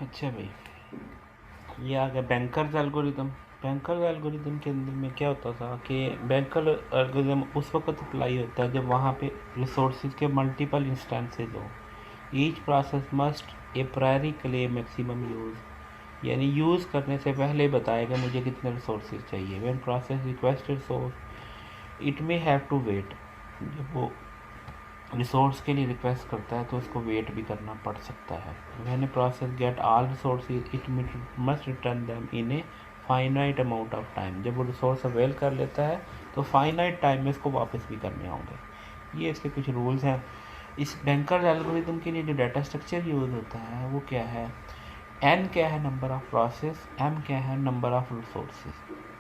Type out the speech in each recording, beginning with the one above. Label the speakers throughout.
Speaker 1: अच्छा भाई, ये आ गया बैंकर्स एल्गोरिदम। बैंकर्स एल्गोरिदम के अंदर में क्या होता था कि बैंकर एल्गोरिदम उस वक्त अप्लाई होता है जब वहाँ पे रिसोर्सेज के मल्टीपल इंस्टेंसेज हो। Each process must a priori claim maximum use, यानी यूज़ करने से पहले बताएगा मुझे कितने रिसोर्सेज चाहिए। When process request resource it may have to wait, जब वो रिसोर्स के लिए रिक्वेस्ट करता है तो उसको वेट भी करना पड़ सकता है। When a process get all resources it must return them in a finite amount of time, जब वो रिसोर्स अवेल कर लेता है तो फाइनाइट टाइम में इसको वापस भी करने होंगे। ये इसके कुछ रूल्स हैं। इस बैंकर एल्गोरिदम के लिए जो डाटा स्ट्रक्चर यूज होता है वो क्या है? एन क्या है? Number of process. एम क्या है? नंबर ऑफ रिसोर्सेज,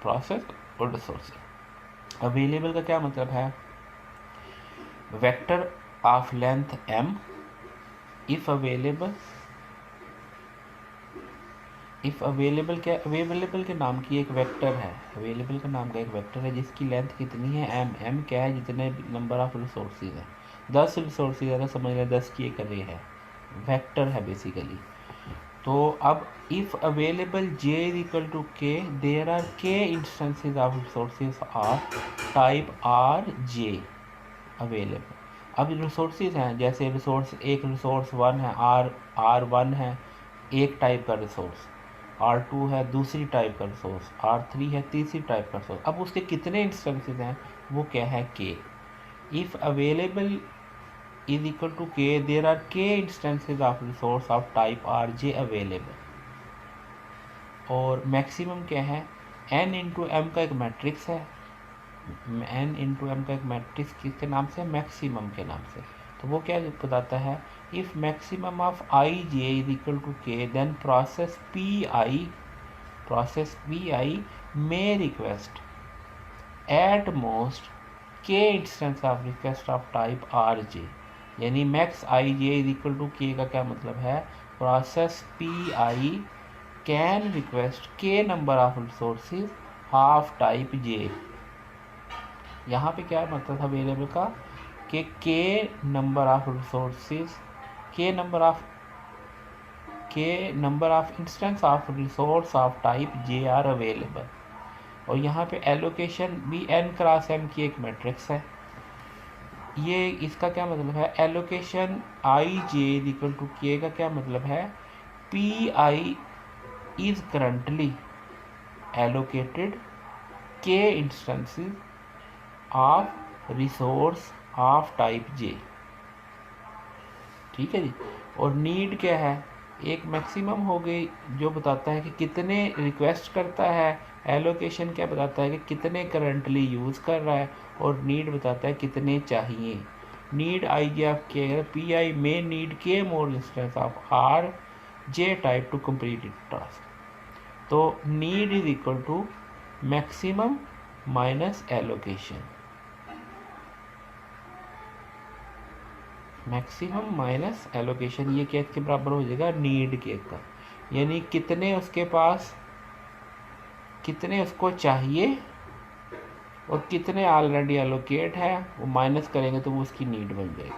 Speaker 1: प्रोसेस और रिसोर्सेज। अवेलेबल का क्या मतलब है? Vector of length m if available. क्या? अवेलेबल के नाम की एक वेक्टर है, अवेलेबल का नाम का एक वेक्टर है जिसकी लेंथ कितनी है? m क्या है? जितने नंबर ऑफ रिसोर्सेज हैं। 10 रिसोर्सेज है तो समझ लें 10 की एक अरे है, वेक्टर है बेसिकली। तो अब if available j is equal to k, there are k instances of resources of type R J available. अब रिसोर्सेज हैं, जैसे एक रिसोर्स वन है, आर वन है एक टाइप का रिसोर्स, आर टू है दूसरी टाइप का रिसोर्स, आर थ्री है तीसरी टाइप का रिसोर्स। अब उसके कितने इंस्टेंसेज हैं? वो क्या है? K. If available is equal to K, there are K instances of resource of type R J available. और मैक्सिमम क्या है? एन इंटू एम का एक मैट्रिक्स है, एन इंटू एम का एक मैट्रिक्स किसके नाम से? मैक्सिमम के नाम से। तो वो क्या बताता है? If maximum of I J is equal to K, then process P I may request at most K instance of request of type R J. यानी max I J is equal to K का क्या मतलब है? Process P I can request K number of resources of type J. यहाँ पे क्या मतलब था वेरिएबल का? कि K number of resources, K number of instance of resource of type J are available. और यहाँ पे एलोकेशन भी एन क्रॉस एम की एक मैट्रिक्स है। ये इसका क्या मतलब है? Allocation I J equal to K का क्या मतलब है? P I is currently allocated K instances of resource of type J. ठीक है जी। और नीड क्या है? एक मैक्सिमम हो गई जो बताता है कि कितने रिक्वेस्ट करता है, एलोकेशन क्या बताता है कि कितने करंटली यूज़ कर रहा है, और नीड बताता है कितने चाहिए। Need I J of K, P I may need K more instance of R J type to complete it task. तो need is equal to maximum minus allocation, maximum minus allocation. ये क्या के बराबर हो जाएगा? नीड के का, यानी कितने उसके पास, कितने उसको चाहिए और कितने ऑलरेडी एलोकेट है, वो माइनस करेंगे तो वो उसकी नीड बन जाएगी।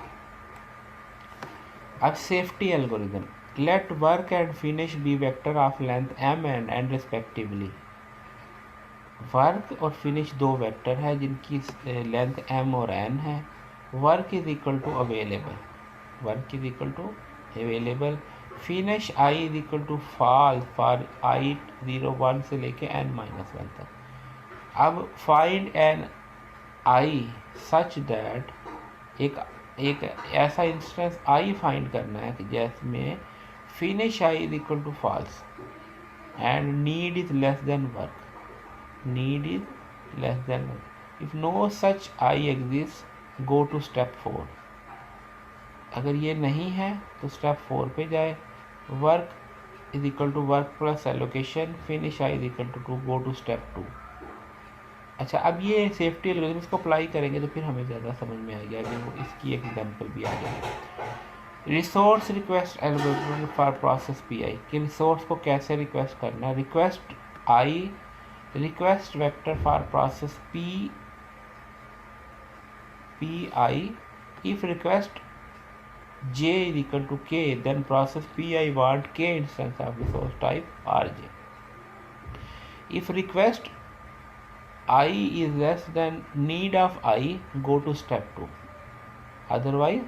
Speaker 1: अब safety algorithm, let work and finish be vector of length M and N respectively. Work और फिनिश दो वेक्टर है जिनकी लेंथ एम और एन है। Work is equal to available, work is equal to available. Finish I is equal to false for I 0 1 से लेके N -1 तक। अब find an I such that, एक एक ऐसा इंस्टेंस आई फाइंड करना है कि जिसमें finish I is equal to false and need is less than work, need is less than work. If no such I exist go to step 4। अगर ये नहीं है तो स्टेप 4 पे जाए। Work is equal to work plus allocation, finish I is equal to go to step 2। अच्छा, अब ये सेफ्टी एल्गोरिथम इसको अप्लाई करेंगे तो फिर हमें ज़्यादा समझ में आएगा कि वो इसकी एग्जांपल भी आ जाएगी। Resource request algorithm for process P आई, कि रिसोर्स को कैसे रिक्वेस्ट करना है। Request I, request vector for process P I, if request j is equal to k, then process pi want k instance of resource type rj. If request I is less than need of I, go to step 2. Otherwise,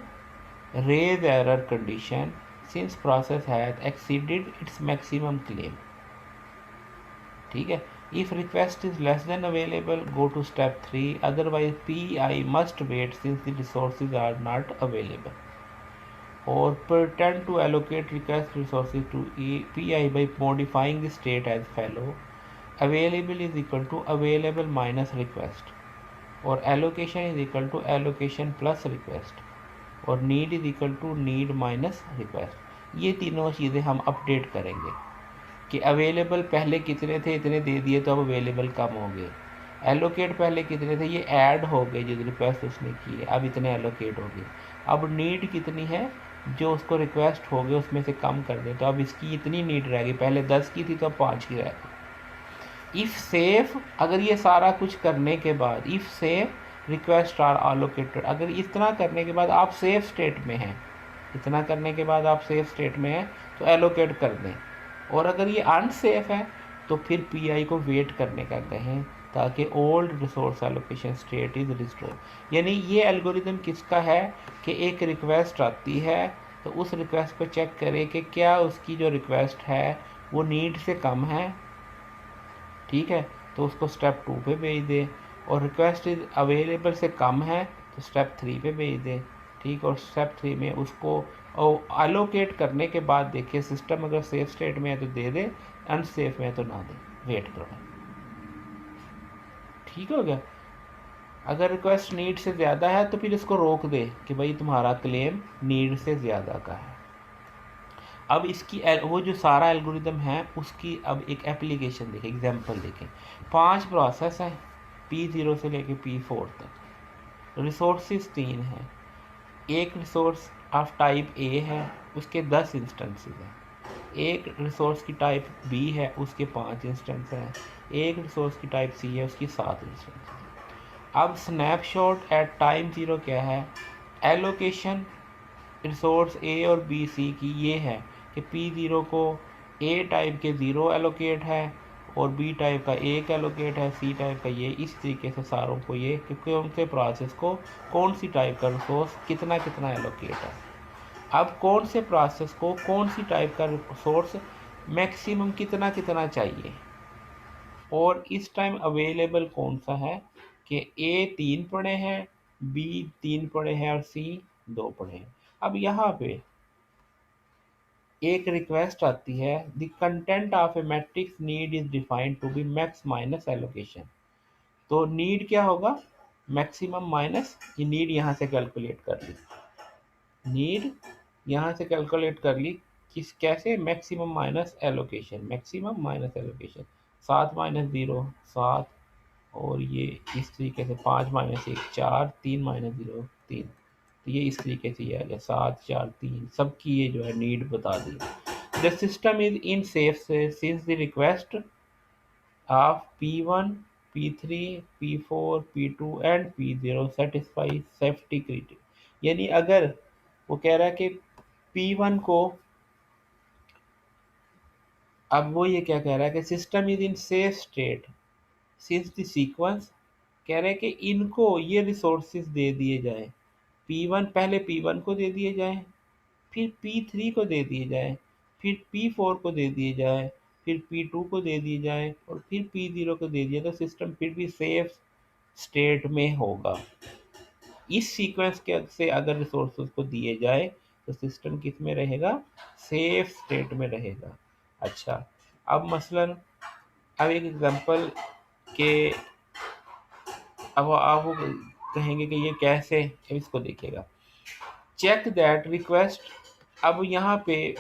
Speaker 1: raise error condition since process has exceeded its maximum claim. ठीक है. If request is less than available, go to step 3. Otherwise, PI must wait since the resources are not available. Or pretend to allocate request resources to PI by modifying the state as follow. Available is equal to available minus request, और allocation is equal to allocation plus request, और need is equal to need minus request. ये तीनों चीज़ें हम update करेंगे कि available पहले कितने थे, इतने दे दिए तो अब अवेलेबल कम हो गए. एलोकेट पहले कितने थे, ये ऐड हो गए जो रिक्वेस्ट उसने की है, अब इतने एलोकेट हो गए. अब नीड कितनी है, जो उसको रिक्वेस्ट हो गए उसमें से कम कर दें, तो अब इसकी इतनी नीड रह गई, पहले 10 की थी तो अब 5 की रह गई. इफ़ सेफ, अगर ये सारा कुछ करने के बाद if safe request are allocated, अगर इतना करने के बाद आप सेफ स्टेट में हैं, इतना करने के बाद आप सेफ स्टेट में हैं तो एलोकेट कर दें. और अगर ये अनसेफ है तो फिर पीआई को वेट करने का कहें ताकि old resource allocation state is restore. यानी ये एल्गोरिदम किसका है कि एक रिक्वेस्ट आती है तो उस रिक्वेस्ट को चेक करें कि क्या उसकी जो रिक्वेस्ट है वो नीड से कम है, ठीक है, तो उसको स्टेप 2 पे भेज दे. और रिक्वेस्ट इज अवेलेबल से कम है तो स्टेप 3 पे भेज दे, ठीक. और स्टेप 3 में उसको अलोकेट करने के बाद देखिए सिस्टम अगर सेफ स्टेट में है तो दे दे, अनसेफ में है तो ना दे, वेट करो. ठीक हो गया. अगर रिक्वेस्ट नीड से ज़्यादा है तो फिर इसको रोक दे कि भाई तुम्हारा क्लेम नीड से ज़्यादा का है. अब इसकी वो जो सारा एल्गोरिदम है उसकी अब एक एप्लीकेशन देखें, एग्जांपल देखें. 5 प्रोसेस है P0 से लेके P4 तक. रिसोर्सेज 3 हैं. एक रिसोर्स ऑफ टाइप ए है, उसके 10 इंस्टेंसेस हैं. एक रिसोर्स की टाइप बी है, उसके 5 इंस्टेंस हैं. एक रिसोर्स की टाइप सी है, उसकी 7 इंस्टेंस हैं. अब स्नैपशॉट एट टाइम 0 क्या है, एलोकेशन रिसोर्स ए और बी सी की ये है कि P0 को ए टाइप के 0 एलोकेट है और बी टाइप का 1 एलोकेट है, सी टाइप का ये. इस तरीके से सारों को ये कि कौन से प्रोसेस को कौन सी टाइप का रिसोर्स कितना कितना एलोकेट है. अब कौन से प्रोसेस को कौन सी टाइप का रिसोर्स मैक्सिमम कितना कितना चाहिए, और इस टाइम अवेलेबल कौन सा है कि ए 3 पड़े हैं, बी 3 पड़े हैं और सी 2 पड़े हैं. अब यहाँ पे एक रिक्वेस्ट आती है, the content of a matrix need is defined to be max minus allocation. तो नीड क्या होगा, मैक्सिमम माइनस ये नीड यहाँ से कैलकुलेट कर ली, नीड यहाँ से कैलकुलेट कर ली किस कैसे, maximum minus allocation, maximum minus allocation. 7 minus 0 7, और ये इस तरीके से 5 माइनस 1 4, 3 माइनस 0 3. तो ये इस तरीके से ये आ गया 7 4 3, सबकी ये जो है नीड बता दी. The system is in safe since the request of P1 P3 P4 P2 and P0 satisfy safety criteria. यानी अगर वो कह रहा है कि P1 को, अब वो ये क्या कह रहा है कि system is in safe state since the sequence, कह रहे हैं कि इनको ये रिसोर्सेज दे दिए जाए. P1 पहले P1 को दे दिए जाए, फिर P3 को दे दिए जाए, फिर P4 को दे दिए जाए, फिर P2 को दे दिए जाए और फिर P0 को दे दिया, तो सिस्टम फिर भी सेफ स्टेट में होगा. इस सीक्वेंस के से अगर रिसोर्सेज को दिए जाए तो सिस्टम किस में रहेगा, सेफ स्टेट में रहेगा. अच्छा, अब मसलन अब एक एग्जांपल के, अब आप कहेंगे कि ये कैसे, इसको देखिएगा. चेक दैट रिक्वेस्ट, अब यहाँ पे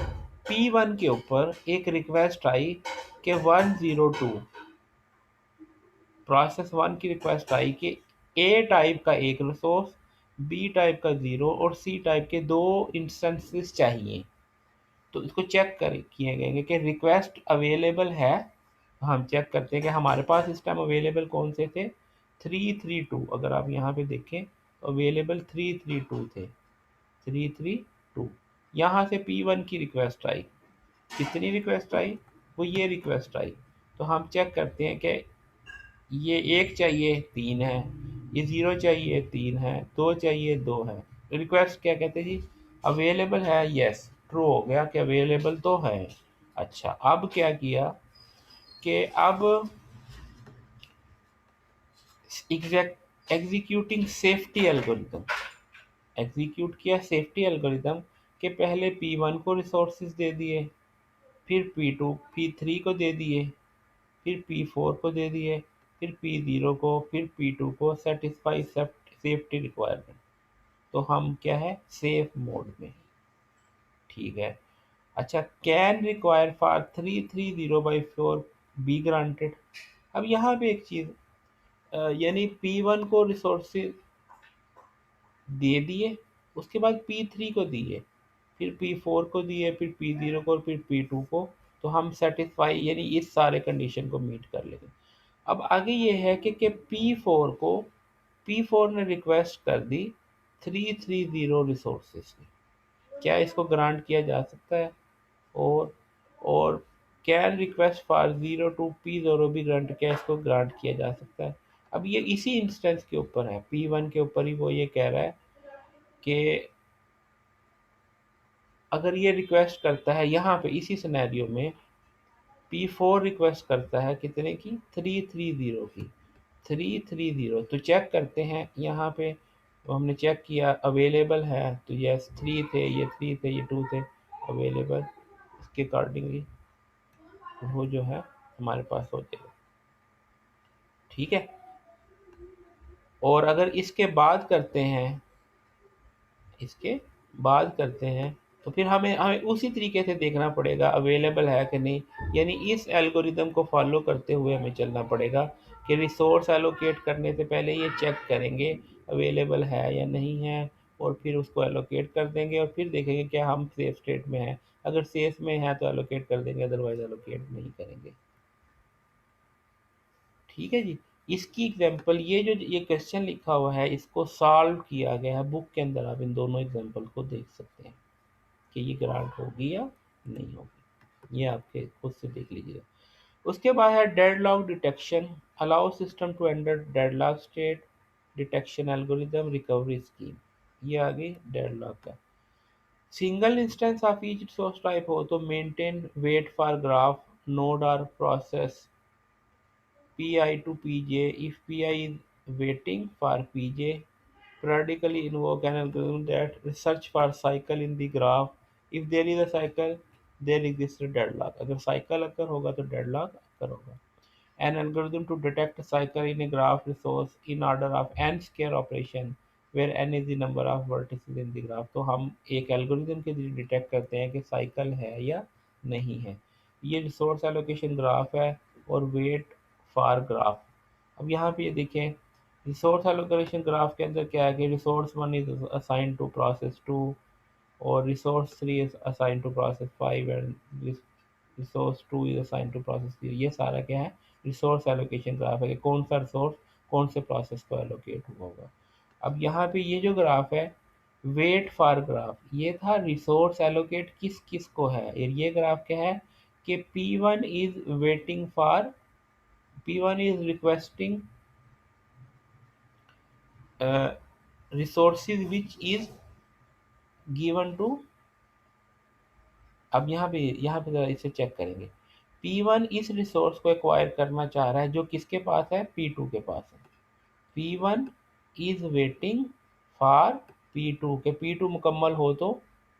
Speaker 1: P1 के ऊपर एक रिक्वेस्ट आई कि 102, प्रोसेस 1 की रिक्वेस्ट आई कि ए टाइप का एक रिसोर्स, बी टाइप का 0 और सी टाइप के 2 इंस्टेंसेस चाहिए. तो इसको चेक कर किए गए कि रिक्वेस्ट अवेलेबल है. हम चेक करते हैं कि हमारे पास इस टाइम अवेलेबल कौन से थे, 332. अगर आप यहाँ पे देखें तो अवेलेबल 332 थे, 332 2। यहाँ से P1 की रिक्वेस्ट आई, कितनी रिक्वेस्ट आई, वो ये रिक्वेस्ट आई। तो हम चेक करते हैं कि ये 1 चाहिए 3 है, ये 0 चाहिए 3 है, 2 चाहिए 2 है। रिक्वेस्ट क्या कहते हैं जी, अवेलेबल है, यस ट्रू हो गया कि अवेलेबल तो है। अच्छा, अब क्या किया कि अब एग्जीक्यूटिंग सेफ्टी एल्गोरिथम, एग्जीक्यूट किया सेफ्टी एल्गोरिथम के पहले P1 को रिसोर्सेज दे दिए, फिर P2 P3 को दे दिए, फिर P4 को दे दिए, फिर P0 को, फिर P2 को सेटिस्फाई सेफ्टी रिक्वायरमेंट। तो हम क्या है, सेफ मोड में, ठीक है। अच्छा, can require for 330/4 be granted. अब यहाँ पे एक चीज़, यानी P1 को रिसोर्सेज दे दिए, उसके बाद P3 को दिए, फिर P4 को दिए, फिर P0 को और फिर P2 को। तो हम सेटिस्फाई यानी इस सारे कंडीशन को मीट कर लेंगे। अब आगे ये है कि P4 को, P4 ने रिक्वेस्ट कर दी 330 रिसोर्सेज की, क्या इसको ग्रांट किया जा सकता है? और can request for 0 to P0 भी ग्रांट, क्या इसको ग्रांट किया जा सकता है? अब ये इसी इंस्टेंस के ऊपर है, P1 के ऊपर ही वो ये कह रहा है कि अगर ये रिक्वेस्ट करता है यहाँ पे इसी सिनेरियो में, P4 रिक्वेस्ट करता है कितने की, 330 की, 330। तो चेक करते हैं यहाँ पे, तो हमने चेक किया अवेलेबल है, तो यस 3 थे, ये 3 थे, ये 2 थे अवेलेबल, इसके अकॉर्डिंगली वो जो है हमारे पास हो जाएगा, ठीक है। और अगर इसके बाद करते हैं, इसके बाद करते हैं, तो फिर हमें हमें उसी तरीके से देखना पड़ेगा अवेलेबल है कि नहीं, यानी इस एल्गोरिदम को फॉलो करते हुए हमें चलना पड़ेगा कि रिसोर्स एलोकेट करने से पहले ये चेक करेंगे अवेलेबल है या नहीं है, और फिर उसको एलोकेट कर देंगे, और फिर देखेंगे क्या हम सेफ स्टेट में हैं। अगर सेफ में है तो एलोकेट कर देंगे, अदरवाइज एलोकेट नहीं करेंगे, ठीक है जी। इसकी एग्जांपल, ये जो ये क्वेश्चन लिखा हुआ है इसको सॉल्व किया गया है बुक के अंदर, आप इन दोनों एग्जांपल को देख सकते हैं कि ये ग्रांट होगी या नहीं होगी, ये आपके खुद से देख लीजिएगा। उसके बाद है deadlock detection, allow system to enter deadlock state, detection algorithm, recovery scheme. ये आ गई डेडलॉक का। Single instance of each resource type हो तो maintain wait for graph node और process Pi to Pj. If Pi is waiting for Pj, periodically invoke an algorithm that search for cycle in the graph. If there is a cycle, there exists a deadlock. अगर cycle अगर होगा तो deadlock अगर होगा। An algorithm to detect a cycle in a graph resource in order of n square operation where n is the number of vertices in the graph। तो हम एक algorithm के जरिए डिटेक्ट करते हैं कि साइकिल है या नहीं है। ये रिसोर्स एलोकेशन ग्राफ है और वेट फॉर ग्राफ। अब यहाँ पे ये देखें, रिसोर्स एलोकेशन ग्राफ के अंदर क्या है कि resource 1 is assign to process 2, और resource 3 is assign to process 5, and resource 2 is assign to process 3। ये सारा क्या है, रिसोर्स एलोकेशन ग्राफ है कि कौन सा रिसोर्स कौन से प्रोसेस को एलोकेट हुआ होगा। अब यहाँ पे ये जो ग्राफ है वेट फॉर ग्राफ, ये था रिसोर्स एलोकेट किस किस को है, और ये ग्राफ क्या है कि P1 is waiting for, P1 is requesting resources which is given to। अब यहाँ पे जरा इसे चेक करेंगे, P1 इस रिसोर्स को एक्वायर करना चाह रहा है जो किसके पास है, P2 के पास है। P1 is waiting for P2 के P2 मुकम्मल हो तो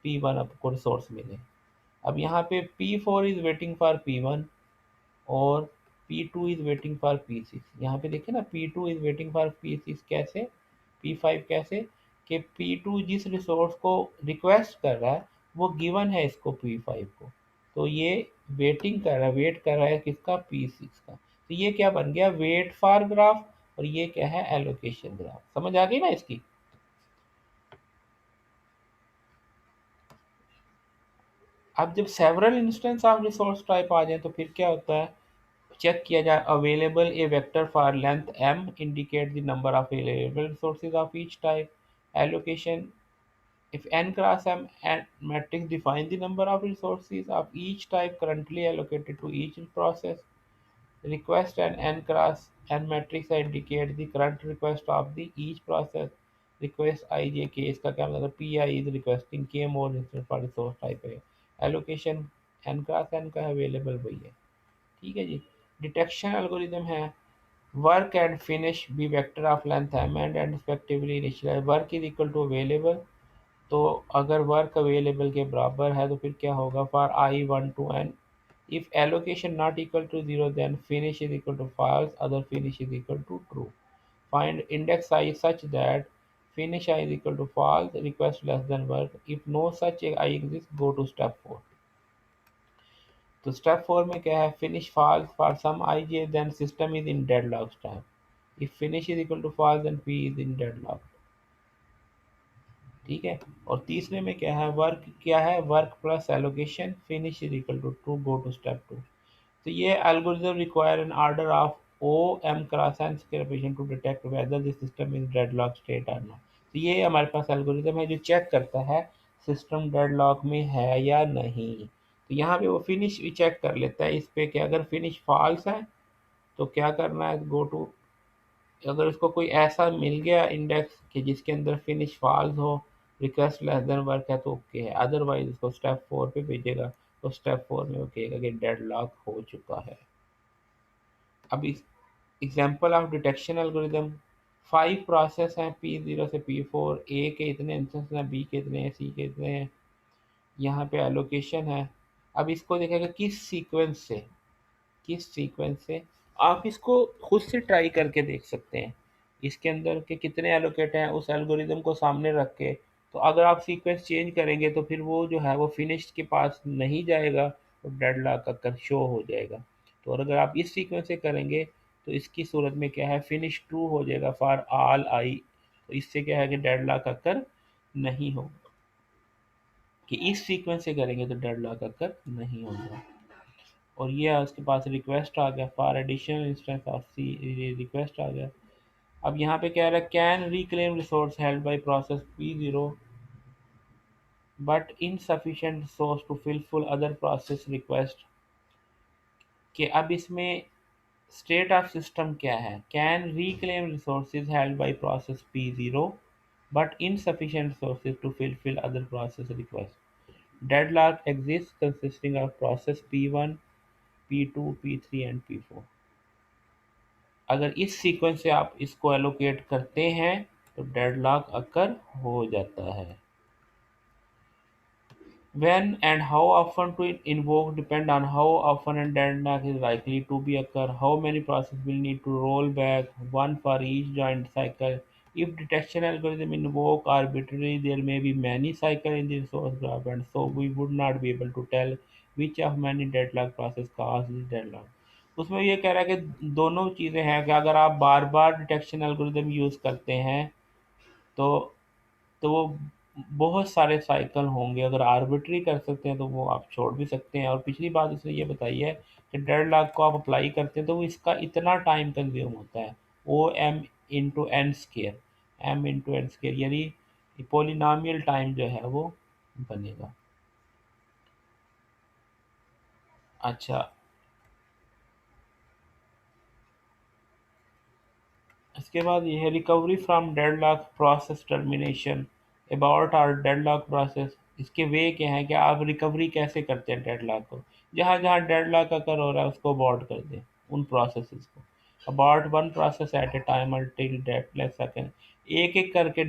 Speaker 1: P1 आपको रिसोर्स मिले। अब यहाँ पे P4 is waiting for P1 और P2 is waiting for P6। यहाँ पे देखिए ना, P2 is waiting for P6 कैसे, P5 कैसे, कि P2 जिस रिसोर्स को रिक्वेस्ट कर रहा है वो गिवन है इसको P5 को, तो ये वेटिंग कर रहा है, वेट कर रहा है किसका, P6 का। तो ये क्या बन गया, वेट फॉर ग्राफ, और ये क्या है, एलोकेशन ग्राफ। समझ आ गई ना इसकी। अब जब several instance of resource type आ जाए तो फिर क्या होता है, चेक किया जाए available a vector for length m indicate the number of available resources of each type, allocation If n cross m and matrix define the number of resources of each type currently allocated to each process, request and n cross n matrix indicate the current request of the each process. Request ij k इसका क्या मतलब pi is requesting k more instance for resource type है. Allocation n cross n का available वही है. ठीक है जी. डिटेक्शन एल्गोरिदम है work and finish be vector of length M and respectively initialise work is equal to available. तो अगर वर्क अवेलेबल के बराबर है तो फिर क्या होगा for I one to N. If allocation not equal to zero then finish is equal to false other finish is equal to true. Find index I such that finish I is equal to false, request less than work. If no such I exists, go to step 4. तो step 4 में क्या है finish false for some I J then system is in deadlock time. If finish is equal to false then P is in deadlock. ठीक है. और तीसरे में क्या है work plus allocation finish is equal to true go to step 2. तो ये algorithm require N order of O M cross N subscription to detect whether the system is deadlock state और नॉट. तो ये हमारे पास एल्गोरिथम है जो check करता है सिस्टम डेडलॉक में है या नहीं. तो यहाँ पे वो फिनिश भी चेक कर लेता है इस पे कि अगर फिनिश फॉल्स है तो क्या करना है गो टू. अगर उसको कोई ऐसा मिल गया इंडेक्स कि जिसके अंदर फिनिश फॉल्स हो रिक्वेस्ट लेस देन वर्क है तो ओके है. अदरवाइज उसको स्टेप 4 पे भेजेगा. तो स्टेप 4 में वो कहेगा कि डेडलॉक हो चुका है. अब इस example of detection algorithm 5 process हैं P0 से P4. ए के इतने इंस्टेंस हैं बी के इतने हैं सी के इतने हैं. यहाँ पे एलोकेशन है. अब इसको देखेगा किस सीक्वेंस से आप इसको खुद से ट्राई करके देख सकते हैं. इसके अंदर के कितने एलोकेट हैं उस एल्गोरिदम को सामने रख के. तो अगर आप सीक्वेंस चेंज करेंगे तो फिर वो जो है वो फिनिश के पास नहीं जाएगा और डेडलॉक का शो हो जाएगा. तो और अगर आप इस सीक्वेंस से करेंगे तो इसकी सूरत में क्या है फिनिश ट्रू हो जाएगा फॉर ऑल आई. तो इससे क्या है कि डेडलॉक अकर नहीं होगा. कि इस सीक्वेंस से करेंगे तो डेडलॉक अकर नहीं होगा. और ये उसके पास रिक्वेस्ट आ गया for additional instance of C request आ गया. अब यहाँ पे कह रहा है can reclaim resource held by process P0 but insufficient resource to fulfil other process request. कि अब इसमें स्टेट ऑफ सिस्टम क्या है can reclaim resources held by process P0 but insufficient resources to fulfil other process request. Deadlock exist consisting of process P1 P2 P3 and P4. अगर इस sequence से आप इसको एलोकेट करते हैं तो डेडलॉक अकर हो जाता है. When and how often to invoke depend on how often a deadlock is likely to be occur. How many processes will need to roll back, one for each joint cycle. If detection algorithm invoke arbitrarily, there may be many cycles in the resource graph, and so we would not be able to tell which of many deadlock process cause this deadlock. उसमें ये कह रहा है कि दोनों चीज़ें हैं कि अगर आप बार बार डिटेक्शन एल्गोरिदम यूज़ करते हैं तो वो बहुत सारे साइकिल होंगे. अगर आर्बिट्री कर सकते हैं तो वो आप छोड़ भी सकते हैं. और पिछली बात उसने ये बताई है कि डेडलॉक को आप अप्लाई करते हैं तो वो इसका इतना टाइम कंज्यूम होता है O M into N square यानी पोलिनोमियल टाइम जो है वो बनेगा. अच्छा. इसके बाद ये है recovery from deadlock process termination abort all deadlock process. इसके वे क्या है कि आप रिकवरी कैसे करते हैं डेडलॉक को. जहाँ जहाँ डेडलॉक अकर हो रहा है उसको अबॉर्ट कर दें उन प्रोसेसेस को. Abort one process at A time अल्टिल deadlock second. एक एक करके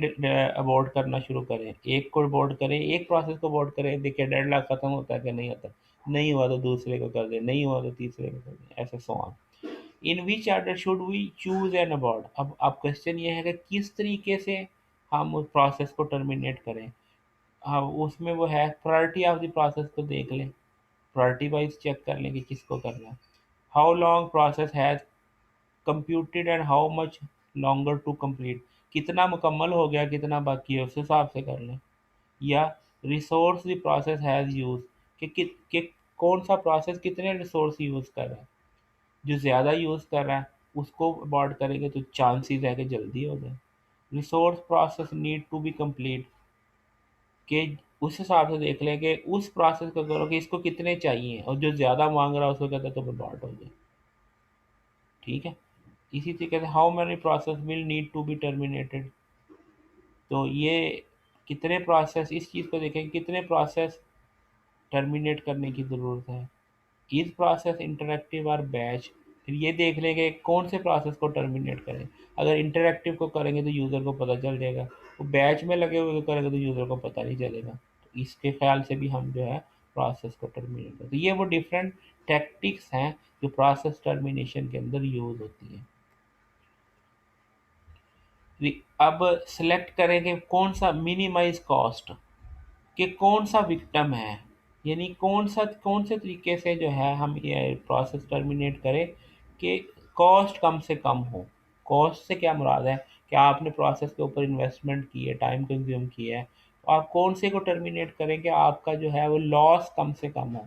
Speaker 1: अबॉर्ट करना शुरू करें. एक को अबॉर्ट करें एक प्रोसेस को अबॉर्ट करें देखिए डेडलॉक खत्म होता है कि नहीं होता. नहीं हुआ तो दूसरे को कर दें नहीं हुआ तो तीसरे को कर दें ऐसे so on. In which order should we choose an abort. अब क्वेश्चन ये है कि किस तरीके से हम उस प्रोसेस को टर्मिनेट करें. हाँ उसमें वो है प्रायोरिटी ऑफ द प्रोसेस को देख लें. प्रायोरिटी वाइज चेक कर लें कि किसको करना है. How long process has computed and how much longer to complete. कितना मुकम्मल हो गया कितना बाकी है उस हिसाब से कर लें. या resource the process has use कि कौन सा प्रोसेस कितने रिसोर्स यूज़ कर रहा है. जो ज़्यादा यूज़ कर रहा है उसको अबॉर्ट करेंगे तो चांसेस है कि जल्दी हो जाए. Resource process need to be complete कि उस हिसाब से देख लें कि उस प्रोसेस को करो कि इसको कितने चाहिए, और जो ज़्यादा मांग रहा है उसको कहते हैं तो बर्बाद हो जाए। ठीक है, इसी तरीके से how many process will need to be terminated, तो ये कितने प्रोसेस, इस चीज़ को देखें कि कितने प्रोसेस टर्मिनेट करने की ज़रूरत है। इज प्रोसेस इंटरैक्टिव और बैच, फिर ये देख लेंगे कौन से प्रोसेस को टर्मिनेट करें। अगर इंटरैक्टिव को करेंगे तो यूज़र को पता चल जाएगा, वो बैच में लगे हुए को करेंगे तो यूज़र को पता नहीं चलेगा। तो इसके ख्याल से भी हम जो है प्रोसेस को टर्मिनेट करते, तो ये वो डिफरेंट टैक्टिक्स हैं जो प्रोसेस टर्मिनेशन के अंदर यूज़ होती हैं। अब सेलेक्ट करेंगे कौन सा मिनिमाइज कॉस्ट, कि कौन सा विक्टिम है, यानी कौन से तरीके से जो है हम ये प्रोसेस टर्मिनेट करें कि कॉस्ट कम से कम हो। कॉस्ट से क्या मुराद है कि आपने प्रोसेस के ऊपर इन्वेस्टमेंट की है, टाइम कंज्यूम किया है, तो आप कौन से को टर्मिनेट करें कि आपका जो है वो लॉस कम से कम हो।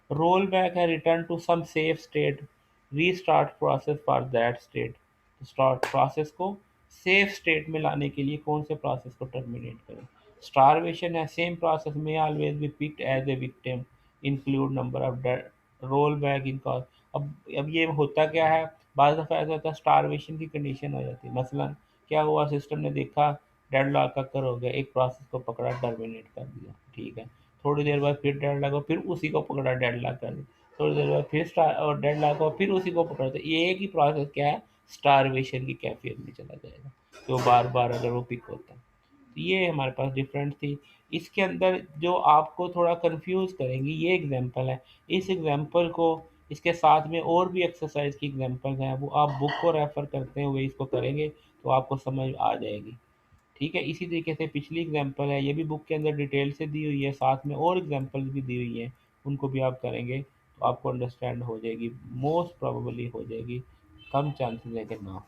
Speaker 1: रोल बैक है, return to some safe state, restart process for that state, start process को सेफ स्टेट में लाने के लिए कौन से प्रोसेस को टर्मिनेट करें। स्टारवेशन है, सेम प्रोसेस में always be picked as a victim, include number of roll back in cost. अब ये होता क्या है, बाद दफ़ा ऐसा होता है स्टारवेशन की कंडीशन हो जाती है। मसलन क्या हुआ, सिस्टम ने देखा डेडलॉक अकर हो गया, एक प्रोसेस को पकड़ा टर्मिनेट कर दिया, ठीक है। थोड़ी देर बाद फिर डेडलॉक हो, फिर उसी को पकड़ा डेडलॉक कर दिया, थोड़ी देर बाद फिर स्टार और डेडलॉक हो, फिर उसी को पकड़ा। तो ये एक ही प्रोसेस क्या है, स्टारवेशन की कैफियत में चला जाएगा, तो बार बार अगर वो पिक होता है। तो ये हमारे पास डिफरेंट थी। इसके अंदर जो आपको थोड़ा कंफ्यूज करेंगी ये एग्जांपल है। इस एग्जांपल को, इसके साथ में और भी एक्सरसाइज की एग्जांपल्स हैं, वो आप बुक को रेफर करते हुए इसको करेंगे तो आपको समझ आ जाएगी। ठीक है, इसी तरीके से पिछली एग्जांपल है, ये भी बुक के अंदर डिटेल से दी हुई है, साथ में और एग्जांपल्स भी दी हुई हैं, उनको भी आप करेंगे तो आपको अंडरस्टैंड हो जाएगी, मोस्ट प्रोबेबली हो जाएगी, कम चांसेस है कि ना हो।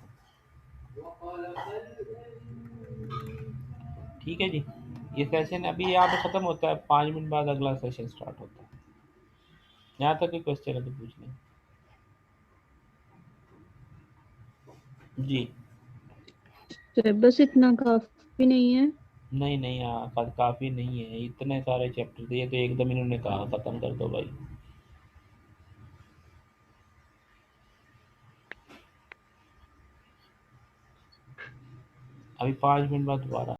Speaker 1: ठीक है जी, ये सेशन अभी यहाँ पे ख़त्म होता है, 5 मिनट बाद अगला सेशन स्टार्ट होता है। यहाँ तक कोई क्वेश्चन है तो पूछ लें। जी।
Speaker 2: सिलेबस इतना काफी नहीं है।
Speaker 1: नहीं नहीं, हाँ काफ़ी नहीं है, इतने सारे चैप्टर थे, ये तो एकदम इन्होंने कहा ख़त्म कर दो भाई। अभी 5 मिनट बाद दोबारा